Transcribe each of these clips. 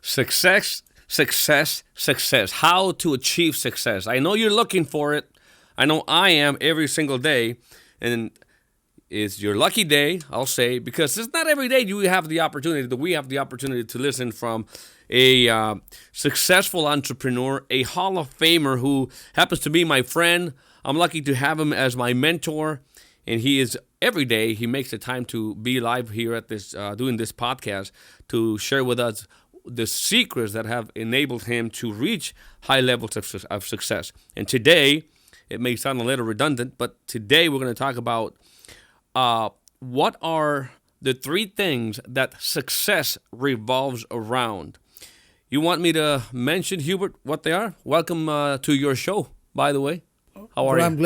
Success, success, success. How to achieve success. I know you're looking for it. I know I am every single day. And it's your lucky day, I'll say, because it's not every day we have the opportunity to listen from a successful entrepreneur, a Hall of Famer who happens to be my friend. I'm lucky to have him as my mentor. And he is every day, he makes the time to be live here at this, doing this podcast to share with us the secrets that have enabled him to reach high levels of success. And today, it may sound a little redundant, but today we're going to talk about what are the three things that success revolves around. You want me to mention, Hubert, what they are? Welcome to your show, by the way. How are you? I'm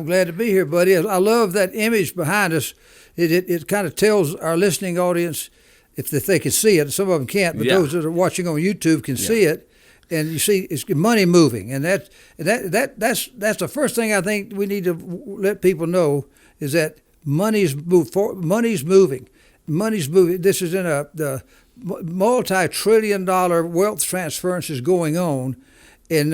glad to be here, buddy. I love that image behind us. It kind of tells our listening audience if they can see it. Some of them can't, but those that are watching on YouTube can see it. And you see, it's money moving, and that's the first thing I think we need to let people know is that money's moving. This is in the multi-trillion-dollar wealth transference is going on. And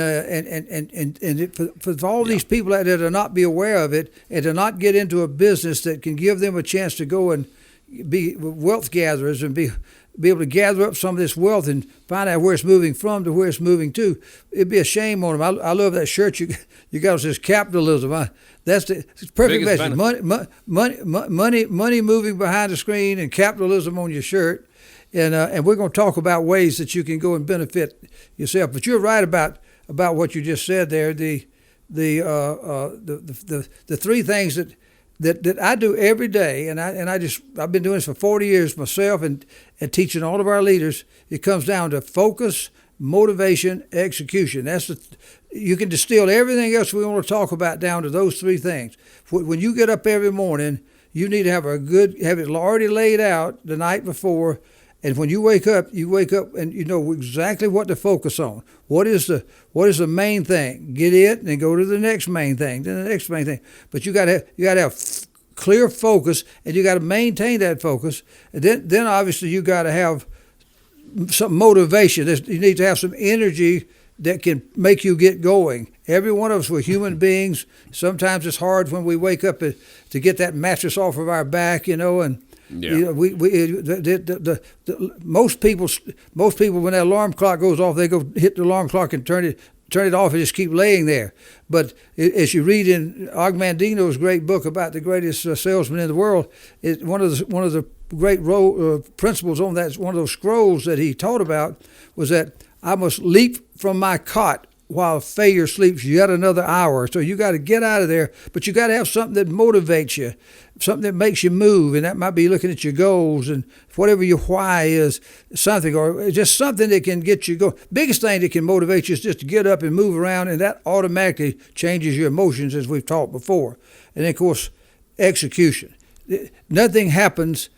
for all these people out there to not be aware of it and to not get into a business that can give them a chance to go and be wealth gatherers and be able to gather up some of this wealth and find out where it's moving from to where it's moving to, it'd be a shame on them. I love that shirt you got that says capitalism. That's the perfect message. Money moving behind the screen and capitalism on your shirt. And we're going to talk about ways that you can go and benefit yourself. But you're right about what you just said there. The three things that I do every day, and I've been doing this for 40 years myself, and teaching all of our leaders. It comes down to focus, motivation, execution. You can distill everything else we want to talk about down to those three things. When you get up every morning, you need to have it already laid out the night before. And when you wake up and you know exactly what to focus on. What is the main thing? Get it, and then go to the next main thing, then the next main thing. But you got to have clear focus, and you got to maintain that focus. And then obviously you got to have some motivation. You need to have some energy that can make you get going. Every one of us, we're human beings. Sometimes it's hard when we wake up to get that mattress off of our back, and. Yeah. You know, most people when that alarm clock goes off, they go hit the alarm clock and turn it off and just keep laying there. But as you read in Og Mandino's great book about the greatest salesman in the world, one of the great principles on that, one of those scrolls that he taught about was that I must leap from my cot while failure sleeps yet another hour. So you got to get out of there, but you got to have something that motivates you, something that makes you move, and that might be looking at your goals and whatever your why is, something, or just something that can get you going. Biggest thing that can motivate you is just to get up and move around, and that automatically changes your emotions, as we've talked before. And then, of course, execution. Nothing happens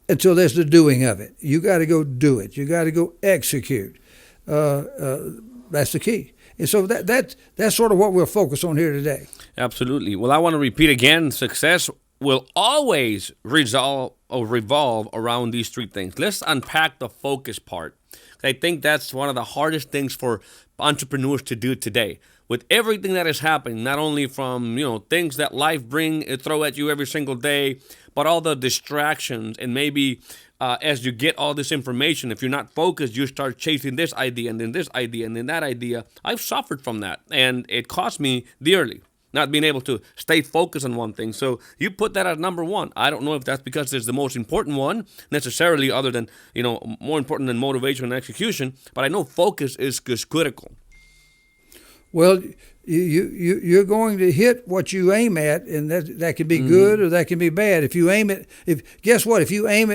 until there's the doing of it. You got to go do it. You got to go execute. That's the key. And so that's sort of what we'll focus on here today. Absolutely. Well, I want to repeat again, success will always revolve around these three things. Let's unpack the focus part. I think that's one of the hardest things for entrepreneurs to do today. With everything that is happening, not only from things that life throw at you every single day, but all the distractions, and maybe as you get all this information, if you're not focused, you start chasing this idea and then this idea and then that idea. I've suffered from that, and it cost me dearly, not being able to stay focused on one thing. So you put that at number one. I don't know if that's because it's the most important one necessarily, other than, more important than motivation and execution, but I know focus is critical. Well, you're going to hit what you aim at, and that can be good or that can be bad. If you aim at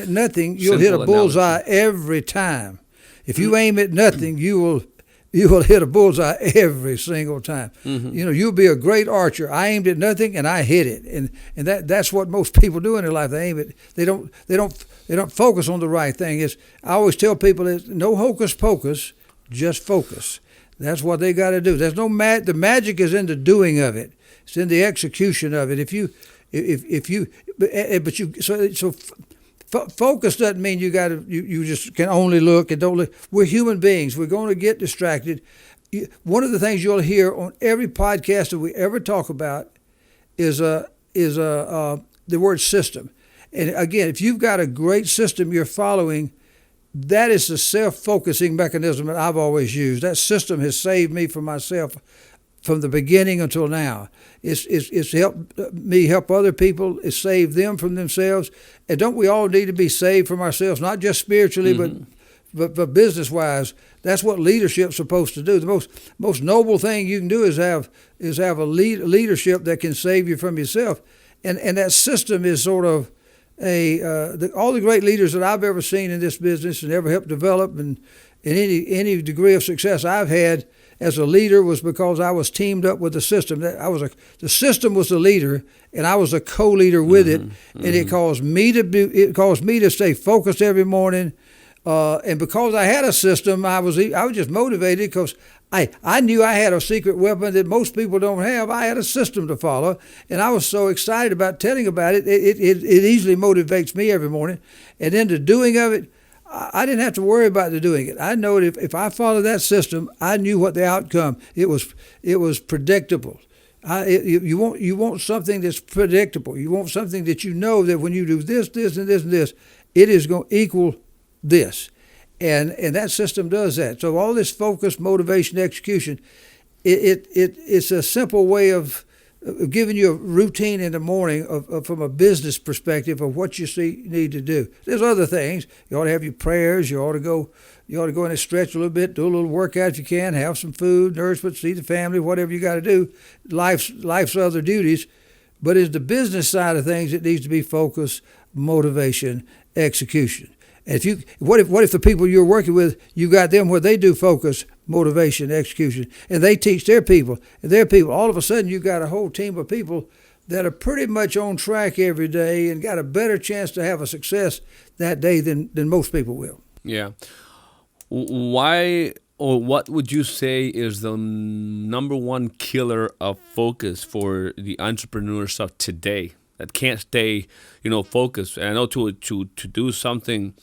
nothing, you'll hit a bullseye every time. If you aim at nothing, you will hit a bullseye every single time. Mm-hmm. You'll be a great archer. I aimed at nothing and I hit it, and that's what most people do in their life. They aim at, they don't focus on the right thing. I always tell people, it's no hocus pocus, just focus. That's what they got to do. There's no the magic is in the doing of it. It's in the execution of it. Focus doesn't mean you just can only look and don't look. We're human beings. We're going to get distracted. One of the things you'll hear on every podcast that we ever talk about is the word system. And again, if you've got a great system you're following, that is the self-focusing mechanism that I've always used. That system has saved me from myself from the beginning until now. It's helped me help other people. It's saved them from themselves. And don't we all need to be saved from ourselves, not just spiritually, but business-wise? That's what leadership's supposed to do. The most noble thing you can do is have a leadership that can save you from yourself. And that system is sort of all the great leaders that I've ever seen in this business and ever helped develop and any degree of success I've had as a leader was because I was teamed up with the system. The system was the leader, and I was a co-leader with it, and it caused me to stay focused every morning. And because I had a system, I was just motivated because I knew I had a secret weapon that most people don't have. I had a system to follow, and I was so excited about telling about it. It easily motivates me every morning. And then the doing of it, I didn't have to worry about the doing it. I know that if I followed that system, I knew what the outcome. It was predictable. You want something that's predictable. You want something that you know that when you do this, and this, it is going to equal this. And that system does that. So all this focus, motivation, execution, it's a simple way of giving you a routine in the morning from a business perspective of what you need to do. There's other things. You ought to have your prayers. You ought to go in and stretch a little bit, do a little workout if you can, have some food, nourishment, see the family, whatever you got to do. Life's other duties. But it's the business side of things that needs to be focus, motivation, execution. And what if the people you're working with, you got them where they do focus, motivation, execution, and they teach their people, all of a sudden you got a whole team of people that are pretty much on track every day and got a better chance to have a success that day than most people will. Yeah. Why or what would you say is the number one killer of focus for the entrepreneurs of today that can't stay, focused? And I know to do something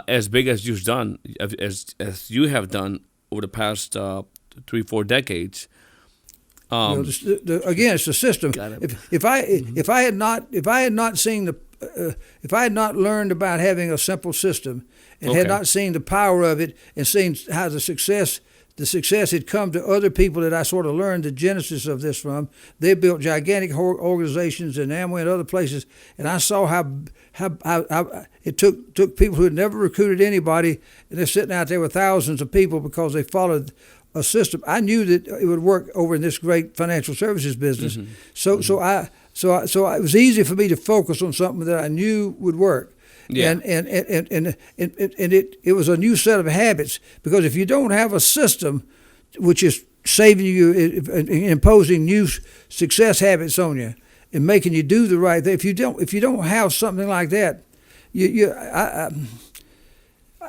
as big as you've done, as you have done over the past 3-4 decades. Again, it's the system. If I had not learned about having a simple system and had not seen the power of it and seen how the success had come to other people that I sort of learned the genesis of this from. They built gigantic organizations in Amway and other places, and I saw how it took people who had never recruited anybody, and they're sitting out there with thousands of people because they followed a system. I knew that it would work over in this great financial services business. So it was easy for me to focus on something that I knew would work. Yeah. And it was a new set of habits, because if you don't have a system which is saving you, imposing new success habits on you and making you do the right thing, if you don't have something like that,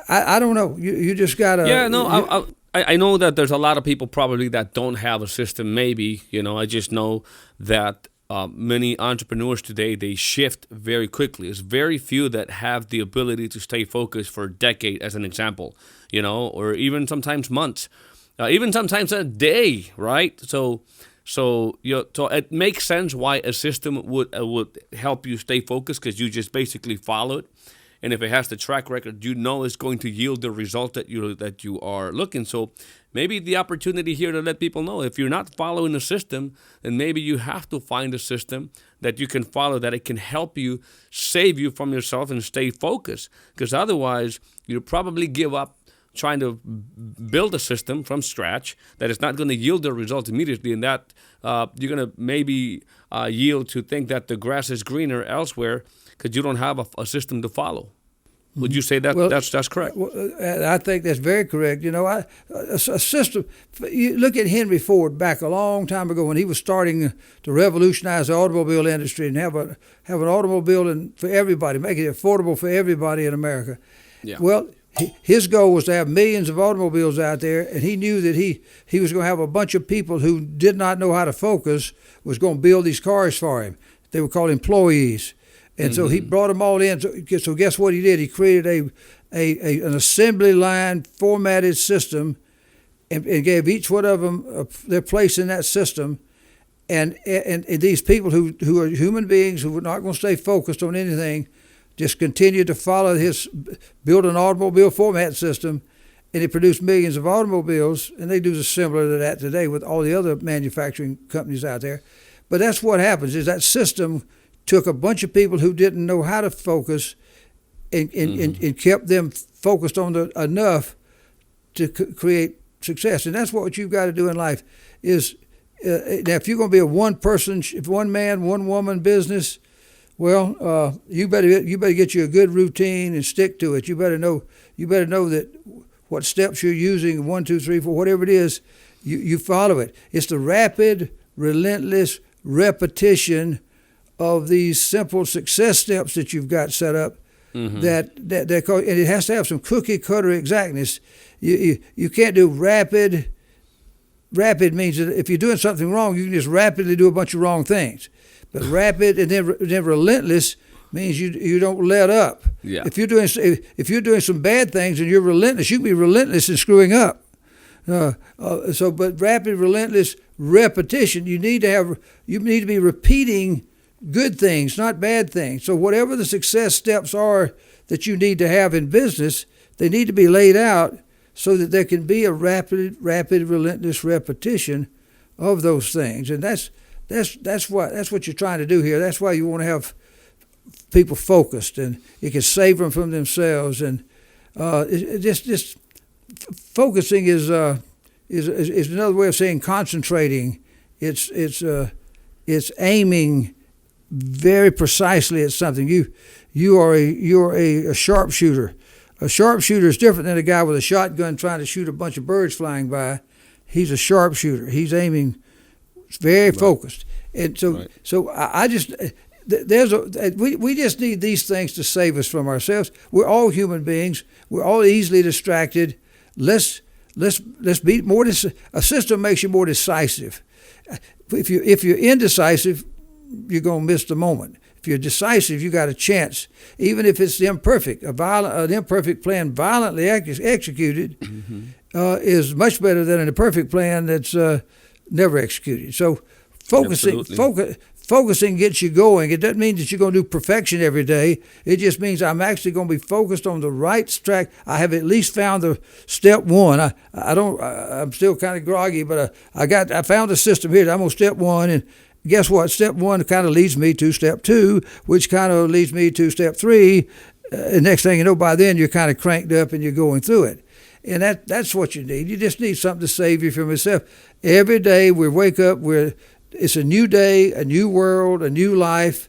I don't know. You just gotta. Yeah, no, I know that there's a lot of people probably that don't have a system. Maybe I just know that. Many entrepreneurs today, they shift very quickly. There's very few that have the ability to stay focused for a decade, as an example, or even sometimes months, even sometimes a day, right? So it makes sense why a system would help you stay focused, because you just basically follow it. And if it has the track record, it's going to yield the result that you are looking. So maybe the opportunity here to let people know, if you're not following the system, then maybe you have to find a system that you can follow, that it can help you, save you from yourself, and stay focused. Because otherwise, you'll probably give up trying to build a system from scratch that is not going to yield the result immediately, and that you're going to maybe yield to think that the grass is greener elsewhere because you don't have a system to follow. Would you say that that's correct? I think that's very correct. A system. You look at Henry Ford back a long time ago when he was starting to revolutionize the automobile industry and have an automobile for everybody, make it affordable for everybody in America. Yeah. Well, his goal was to have millions of automobiles out there, and he knew that he was going to have a bunch of people who did not know how to focus was going to build these cars for him. They were called employees. And so he brought them all in. So guess what he did? He created an assembly line formatted system and gave each one of them their place in that system. And these people who are human beings who are not going to stay focused on anything just continued to follow build an automobile format system, and he produced millions of automobiles, and they do similar to that today with all the other manufacturing companies out there. But that's what happens, is that system took a bunch of people who didn't know how to focus and kept them focused on enough to create success. And that's what you've got to do in life is, now if you're going to be a one man, one woman business, well, you better get you a good routine and stick to it. You better know that what steps you're using, 1, 2, 3, 4, whatever it is, you follow it. It's the rapid, relentless repetition of these simple success steps that you've got set up. That and it has to have some cookie cutter exactness. You can't do rapid. Rapid means that if you're doing something wrong, you can just rapidly do a bunch of wrong things. But rapid and then relentless means you don't let up. Yeah. If you're doing some bad things and you're relentless, you can be relentless in screwing up. But rapid, relentless repetition, you need to be repeating good things, not bad things. So whatever the success steps are that you need to have in business, they need to be laid out so that there can be a rapid, relentless repetition of those things. And that's what you're trying to do here. That's why you want to have people focused, and it can save them from themselves. And just focusing is another way of saying concentrating. It's aiming very precisely at something. You are a sharpshooter. A sharpshooter is different than a guy with a shotgun trying to shoot a bunch of birds flying by. He's a sharpshooter. He's aiming very focused. And so I just we just need these things to save us from ourselves. We're all human beings. We're all easily distracted. Let's be more. A system makes you more decisive. If you're indecisive, you're gonna miss the moment. If you're decisive, you got a chance, even if it's imperfect. An imperfect plan violently executed is much better than an imperfect plan that's never executed. So focusing gets you going. It doesn't mean that you're going to do perfection every day. It just means I'm actually going to be focused on the right track. I have at least found the step one. I'm still kind of groggy, but I found a system here. I'm on step one, and guess what? Step one kind of leads me to step two, which kind of leads me to step three. And next thing you know, by then you're kind of cranked up and you're going through it. And that's what you need. You just need something to save you from yourself. Every day we wake up, it's a new day, a new world, a new life.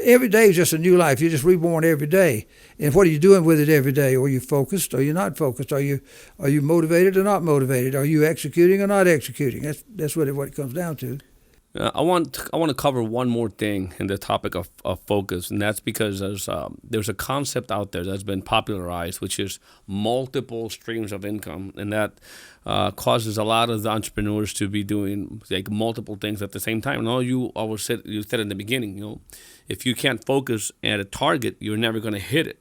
Every day is just a new life. You're just reborn every day. And what are you doing with it every day? Are you focused? Are you not focused? Are you motivated or not motivated? Are you executing or not executing? That's what it comes down to. I want to cover one more thing in the topic of focus, and that's because there's a concept out there that's been popularized, which is multiple streams of income, and that causes a lot of the entrepreneurs to be doing like multiple things at the same time. And you said in the beginning, if you can't focus at a target, you're never going to hit it.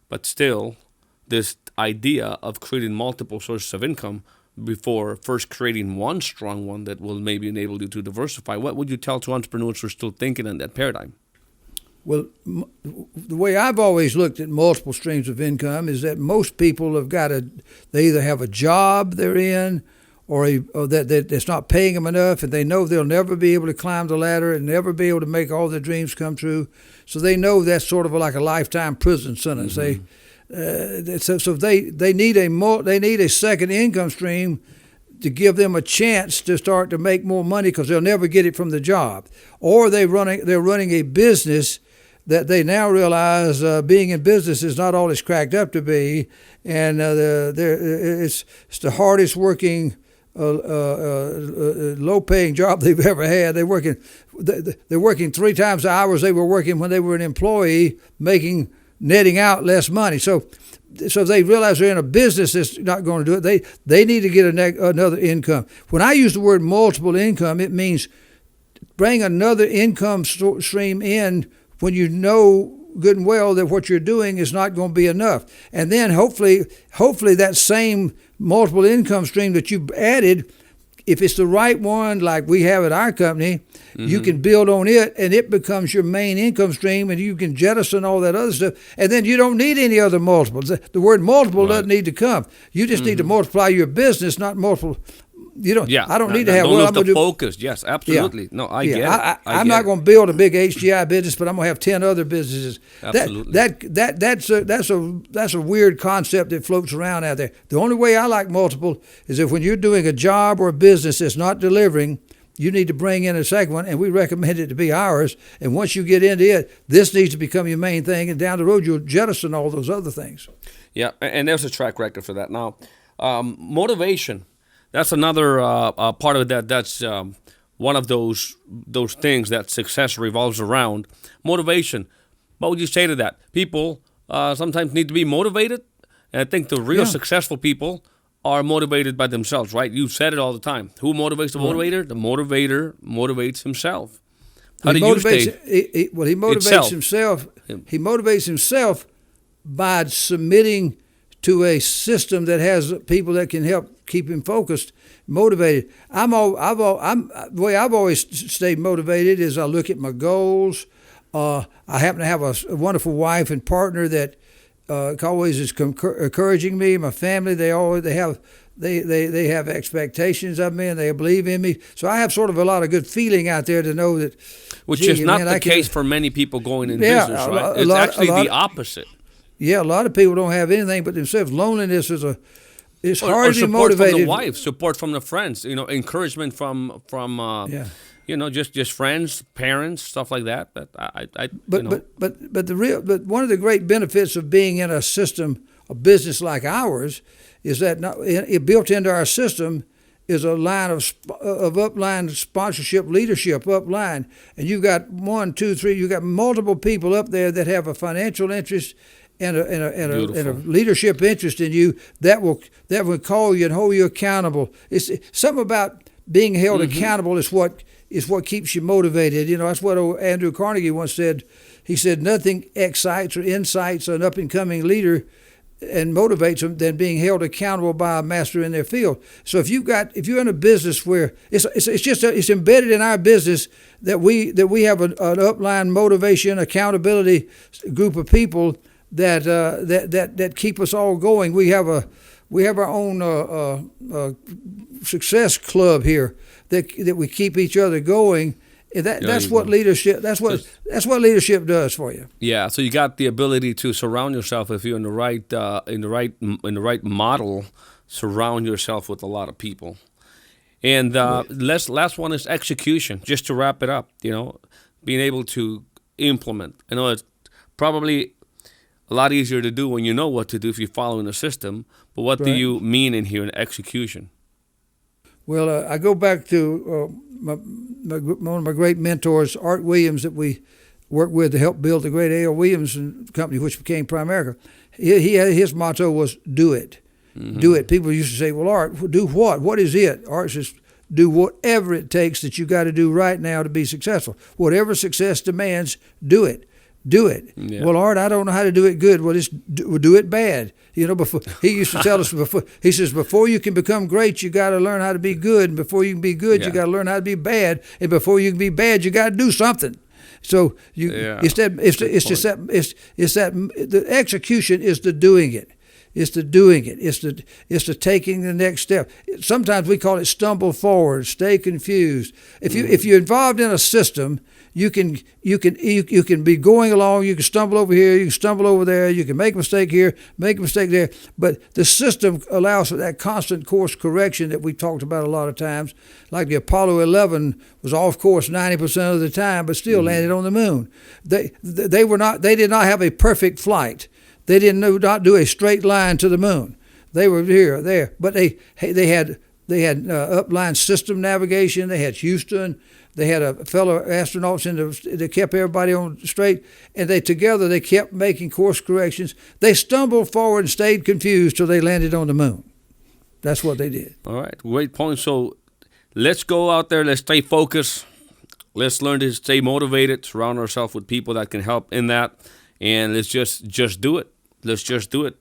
But still, this idea of creating multiple sources of income before first creating one strong one that will maybe enable you to diversify, what would you tell to entrepreneurs who are still thinking in that paradigm? Well, the way I've always looked at multiple streams of income is that most people they either have a job they're in or that's not paying them enough, and they know they'll never be able to climb the ladder and never be able to make all their dreams come true. So they know that's sort of like a lifetime prison sentence. Mm-hmm. So they need a second income stream to give them a chance to start to make more money, because they'll never get it from the job. Or they're running a business that they now realize being in business is not all it's cracked up to be, and it's the hardest working, low-paying job they've ever had. They're working 3 times the hours they were working when they were an employee, netting out less money. So they realize they're in a business that's not going to do it. They need to get another income. When I use the word multiple income, it means bring another income stream in when you know good and well that what you're doing is not going to be enough. And then hopefully that same multiple income stream that you added, if it's the right one like we have at our company, you can build on it and it becomes your main income stream and you can jettison all that other stuff. And then you don't need any other multiples. The word multiple doesn't need to come. You just need to multiply your business, not multiple. You don't. Yeah, I don't need to have. Don't lose the focus. Yes, absolutely. Yeah. No, I get it. I'm not going to build a big HGI business, but I'm going to have 10 other businesses. Absolutely. That's a weird concept that floats around out there. The only way I like multiple is if when you're doing a job or a business that's not delivering, you need to bring in a second one, and we recommend it to be ours. And once you get into it, this needs to become your main thing, and down the road you'll jettison all those other things. Yeah, and there's a track record for that. Now, motivation. That's another part of that. That's one of those things that success revolves around. Motivation. What would you say to that? People sometimes need to be motivated, and I think the real successful people are motivated by themselves, right? You've said it all the time. Who motivates the motivator? The motivator motivates himself. How do you stay? He motivates himself. He motivates himself by submitting to a system that has people that can help keep him focused, motivated. The way I've always stayed motivated is I look at my goals. I happen to have a wonderful wife and partner that always is encouraging me. My family, they have expectations of me and they believe in me. So I have sort of a lot of good feeling out there to know that. Which is not the case for many people going in business, right? It's actually the opposite. Yeah, a lot of people don't have anything but themselves. Loneliness it's hard to be motivated. Support from the wife, support from the friends, encouragement from just friends, parents, stuff like that. But one of the great benefits of being in a system, a business like ours, is that built into our system is a line of upline sponsorship leadership upline, and you've got 1, 2, 3. You've got multiple people up there that have a financial interest and a leadership interest in you that will call you and hold you accountable. It's something about being held accountable is what keeps you motivated. That's what Andrew Carnegie once said. He said nothing excites or incites an up and coming leader and motivates them than being held accountable by a master in their field. So if you're in a business where it's embedded in our business that we have an upline motivation accountability group of people that keep us all going. We have our own success club here that we keep each other going. That's what leadership. That's what leadership does for you. Yeah. So you got the ability to surround yourself if you're in the right model. Surround yourself with a lot of people. And last one is execution. Just to wrap it up, being able to implement. I know it's probably a lot easier to do when you know what to do if you're following a system. But what do you mean in here in execution? Well, I go back to one of my great mentors, Art Williams, that we worked with to help build the great A.L. Williams company, which became Primerica. His motto was, do it. Mm-hmm. Do it. People used to say, well, Art, do what? What is it? Art says, do whatever it takes that you got to do right now to be successful. Whatever success demands, do it. Do it. Yeah. Well, Art, I don't know how to do it good. Well, just do it bad. Before he used to tell us he says, before you can become great, you got to learn how to be good. And before you can be good, you got to learn how to be bad. And before you can be bad, you got to do something. So the execution is the doing it. It's the doing it. It's the taking the next step. Sometimes we call it stumble forward, stay confused. If you're involved in a system, you can be going along. You can stumble over here. You can stumble over there. You can make a mistake here, make a mistake there. But the system allows for that constant course correction that we talked about a lot of times. Like the Apollo 11 was off course 90% of the time, but still landed on the moon. They did not have a perfect flight. They did not do a straight line to the moon. They were here, there, but they had upline system navigation. They had Houston. They had a fellow astronauts that kept everybody on straight, and they kept making course corrections. They stumbled forward and stayed confused till they landed on the moon. That's what they did. All right, great point. So let's go out there. Let's stay focused Let's learn to stay motivated, surround ourselves with people that can help in that, and let's just do it. Let's just do it.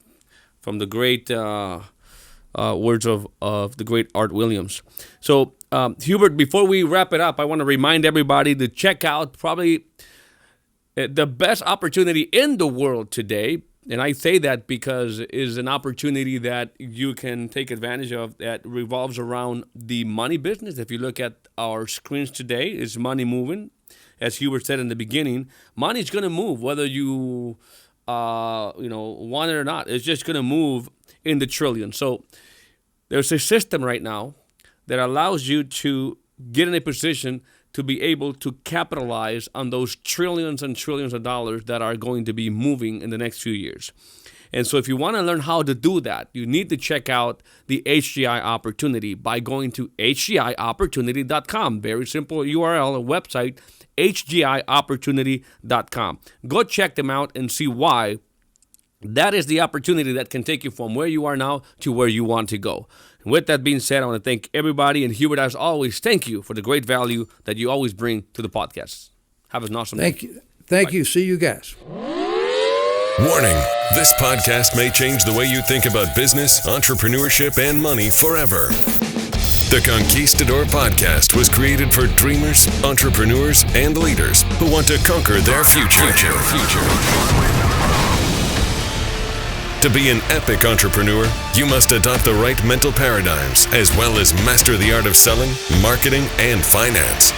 From the great words of the great Art Williams. So, Hubert, before we wrap it up, I want to remind everybody to check out probably the best opportunity in the world today. And I say that because it is an opportunity that you can take advantage of that revolves around the money business. If you look at our screens today, is money moving? As Hubert said in the beginning, money is going to move whether you want it or not. It's just going to move in the trillions. So there's a system right now that allows you to get in a position to be able to capitalize on those trillions and trillions of dollars that are going to be moving in the next few years. And so if you want to learn how to do that, you need to check out the HGI opportunity by going to hgiopportunity.com. Very simple URL, a website, hgiopportunity.com. Go check them out and see why that is the opportunity that can take you from where you are now to where you want to go. And with that being said, I want to thank everybody. And Hubert, as always, thank you for the great value that you always bring to the podcast. Have an awesome day. Thank you. See you guys. Warning, this podcast may change the way you think about business, entrepreneurship, and money forever. The Conquistador Podcast was created for dreamers, entrepreneurs, and leaders who want to conquer their future. To be an epic entrepreneur, you must adopt the right mental paradigms as well as master the art of selling, marketing, and finance.